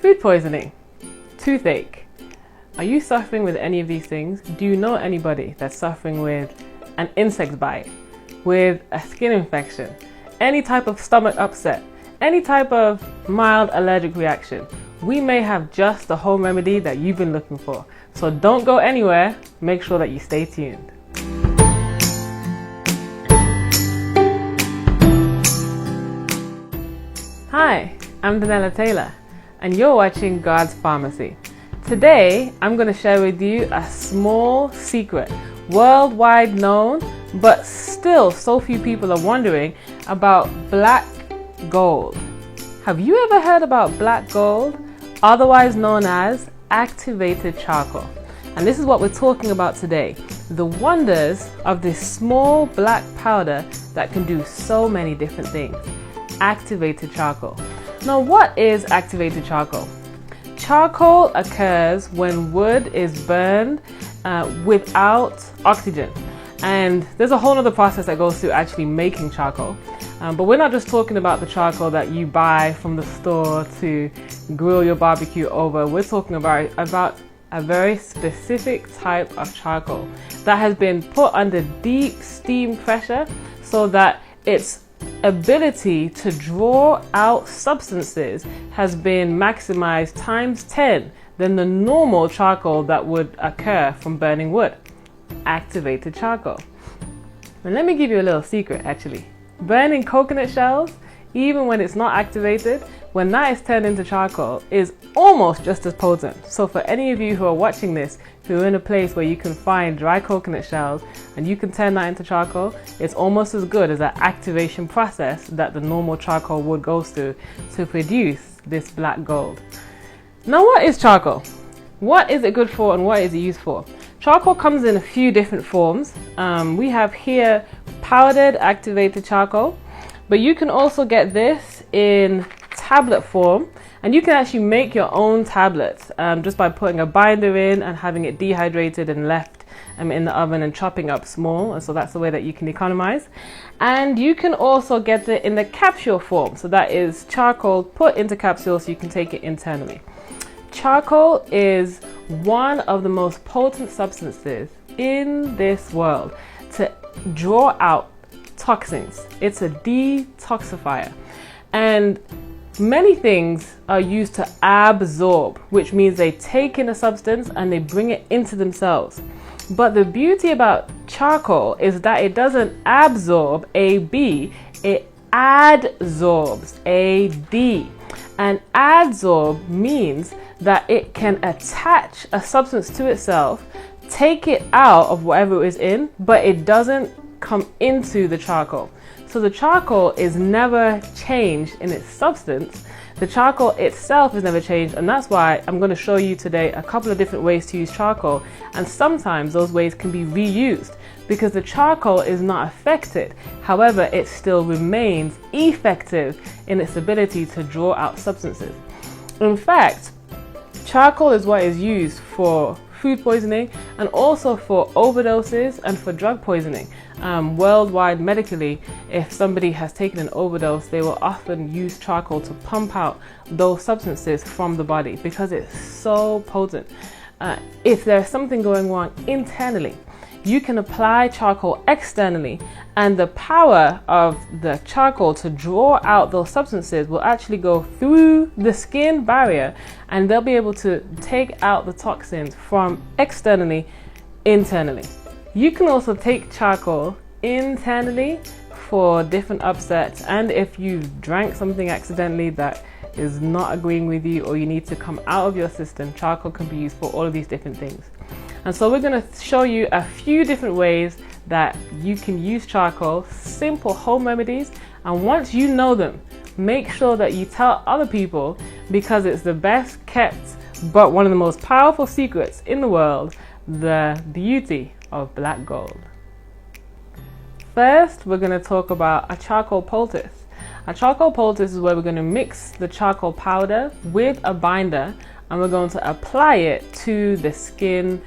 Food poisoning, toothache. Are you suffering with any of these things? Do you know anybody that's suffering with an insect bite, with a skin infection, any type of stomach upset, any type of mild allergic reaction? We may have just the home remedy that you've been looking for. So don't go anywhere. Make sure that you stay tuned. Hi, I'm Danella Taylor, and you're watching God's Pharmacy. Today, I'm going to share with you a small secret, worldwide known, but still so few people are wondering about black gold. Have you ever heard about black gold, otherwise known as activated charcoal? And this is what we're talking about today, the wonders of this small black powder that can do so many different things. Activated charcoal. Now, what is activated charcoal? Charcoal occurs when wood is burned without oxygen. And there's a whole other process that goes through actually making charcoal. But we're not just talking about the charcoal that you buy from the store to grill your barbecue over. We're talking about a very specific type of charcoal that has been put under deep steam pressure so that its ability to draw out substances has been maximized times 10 than the normal charcoal that would occur from burning wood. Activated charcoal. And let me give you a little secret actually. Burning coconut shells, even when it's not activated, when that is turned into charcoal, is almost just as potent. So for any of you who are watching this, who are in a place where you can find dry coconut shells and you can turn that into charcoal, it's almost as good as that activation process that the normal charcoal wood goes through to produce this black gold. Now, what is charcoal? What is it good for and what is it used for? Charcoal comes in a few different forms. We have here powdered activated charcoal, but you can also get this in tablet form, and you can actually make your own tablets just by putting a binder in and having it dehydrated and left in the oven and chopping up small, and so that's the way that you can economize. And you can also get it in the capsule form, so that is charcoal put into capsules so you can take it internally. Charcoal is one of the most potent substances in this world to draw out toxins. It's a detoxifier, and many things are used to absorb, which means they take in a substance and they bring it into themselves. But the beauty about charcoal is that it doesn't absorb AB, it adsorbs AD. And adsorb means that it can attach a substance to itself, take it out of whatever it is in, but it doesn't come into the charcoal. So the charcoal is never changed in its substance. The charcoal itself is never changed, and that's why I'm going to show you today a couple of different ways to use charcoal, and sometimes those ways can be reused because the charcoal is not affected. However, it still remains effective in its ability to draw out substances. In fact, charcoal is what is used for food poisoning and also for overdoses and for drug poisoning. Worldwide, medically, if somebody has taken an overdose, they will often use charcoal to pump out those substances from the body because it's so potent. If there's something going wrong internally, you can apply charcoal externally, and the power of the charcoal to draw out those substances will actually go through the skin barrier, and they'll be able to take out the toxins from externally internally. You can also take charcoal internally for different upsets, and if you drank something accidentally that is not agreeing with you or you need to come out of your system, charcoal can be used for all of these different things. And so we're going to show you a few different ways that you can use charcoal, simple home remedies, and once you know them, make sure that you tell other people because it's the best kept but one of the most powerful secrets in the world, the beauty of black gold. First, we're going to talk about a charcoal poultice. A charcoal poultice is where we're going to mix the charcoal powder with a binder, and we're going to apply it to the skin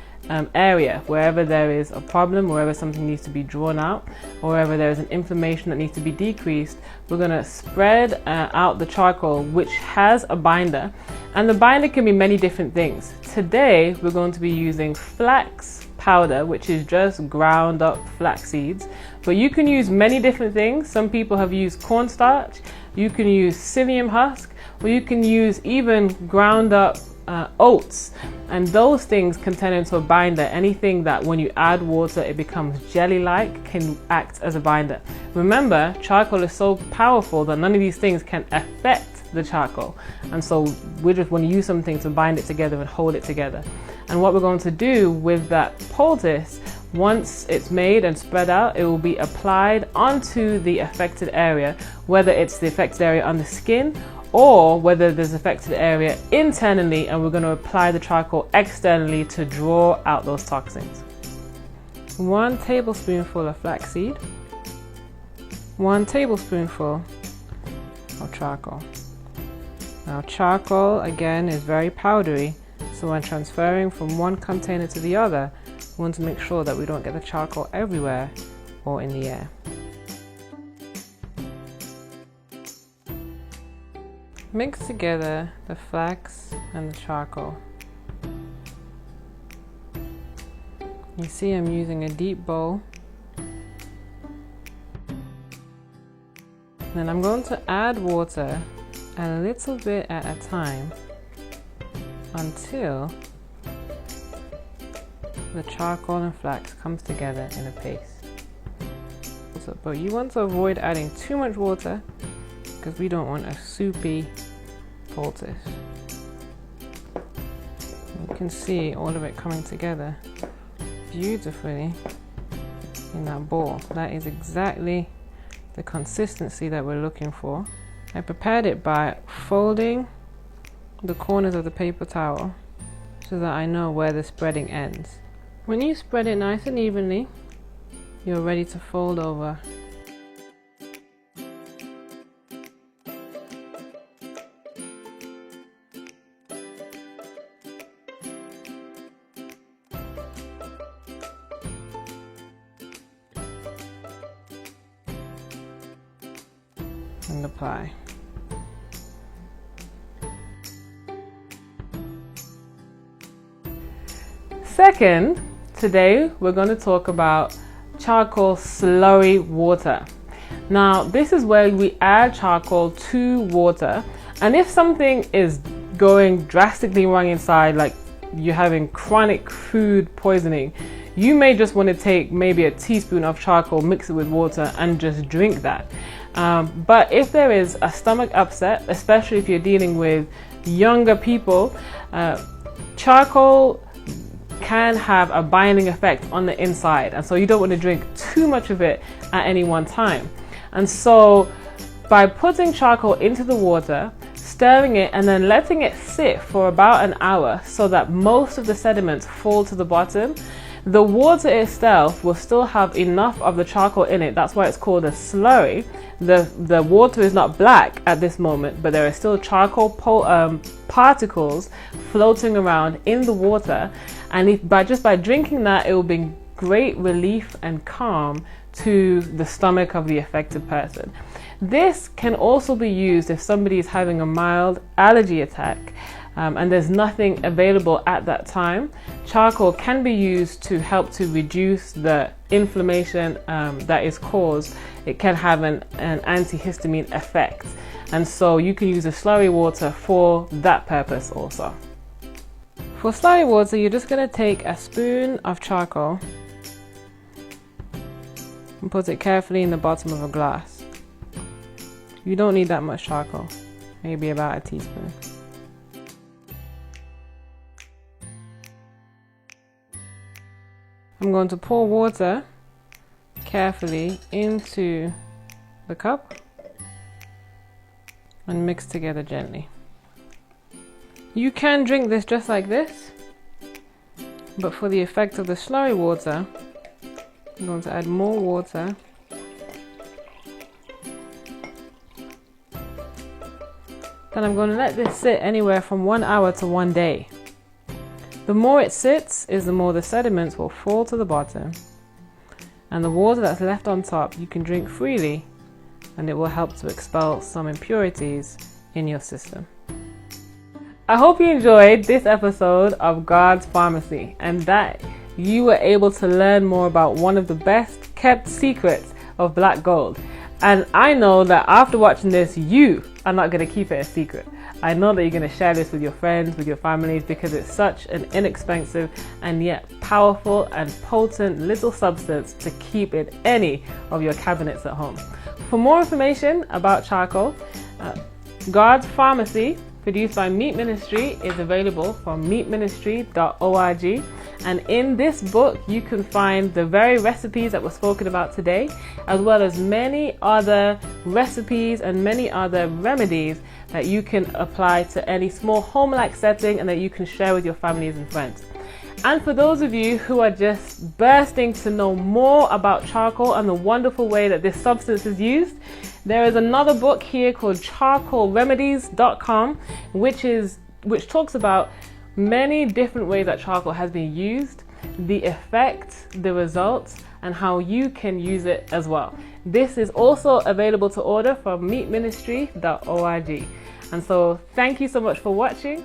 area, wherever there is a problem, wherever something needs to be drawn out, or wherever there is an inflammation that needs to be decreased. We're going to spread out the charcoal, which has a binder, And the binder can be many different things. Today we're going to be using flax powder, which is just ground up flax seeds, but you can use many different things. Some people have used cornstarch, you can use psyllium husk, or you can use even ground up oats, and those things can turn into a binder. Anything that when you add water it becomes jelly like can act as a binder. Remember, charcoal is so powerful that none of these things can affect the charcoal, and so we just want to use something to bind it together and hold it together. And what we're going to do with that poultice, once it's made and spread out, it will be applied onto the affected area, whether it's the affected area on the skin or whether there's affected area internally, and we're going to apply the charcoal externally to draw out those toxins. 1 tablespoonful of flaxseed, 1 tablespoonful of charcoal. Now charcoal again is very powdery, so when transferring from one container to the other, we want to make sure that we don't get the charcoal everywhere or in the air. Mix together the flax and the charcoal. You see I'm using a deep bowl. Then I'm going to add water a little bit at a time until the charcoal and flax comes together in a paste. But you want to avoid adding too much water because we don't want a soupy poultice. You can see all of it coming together beautifully in that bowl. That is exactly the consistency that we're looking for. I prepared it by folding the corners of the paper towel so that I know where the spreading ends. When you spread it nice and evenly, you're ready to fold over. And apply. Second, today we're going to talk about charcoal slurry water. Now this is where we add charcoal to water, and if something is going drastically wrong inside, like you're having chronic food poisoning, you may just want to take maybe a teaspoon of charcoal, mix it with water and just drink that. But if there is a stomach upset, especially if you're dealing with younger people, charcoal can have a binding effect on the inside, and so you don't want to drink too much of it at any one time. And so by putting charcoal into the water, stirring it and then letting it sit for about an hour so that most of the sediments fall to the bottom, the water itself will still have enough of the charcoal in it. That's why it's called a slurry. The water is not black at this moment, but there are still charcoal particles floating around in the water, and just by drinking that, it will bring great relief and calm to the stomach of the affected person. This can also be used if somebody is having a mild allergy attack and there's nothing available at that time. Charcoal can be used to help to reduce the inflammation that is caused. It can have an antihistamine effect, and so you can use the slurry water for that purpose also. For slurry water, you're just going to take a spoon of charcoal and put it carefully in the bottom of a glass. You don't need that much charcoal, maybe about a teaspoon. I'm going to pour water carefully into the cup and mix together gently. You can drink this just like this, but for the effect of the slurry water, I'm going to add more water. Then I'm going to let this sit anywhere from 1 hour to 1 day. The more it sits is the more the sediments will fall to the bottom, and the water that's left on top you can drink freely, and it will help to expel some impurities in your system. I hope you enjoyed this episode of God's Pharmacy and that you were able to learn more about one of the best kept secrets of black gold. And I know that after watching this, you are not going to keep it a secret. I know that you're going to share this with your friends, with your families, because it's such an inexpensive and yet powerful and potent little substance to keep in any of your cabinets at home. For more information about charcoal, God's Pharmacy, produced by Meat Ministry, is available from meatministry.org. And in this book, you can find the very recipes that were spoken about today, as well as many other recipes and many other remedies that you can apply to any small home-like setting and that you can share with your families and friends. And for those of you who are just bursting to know more about charcoal and the wonderful way that this substance is used, there is another book here called charcoalremedies.com, which talks about many different ways that charcoal has been used, the effect, the results, and how you can use it as well. This is also available to order from meatministry.org. And so thank you so much for watching.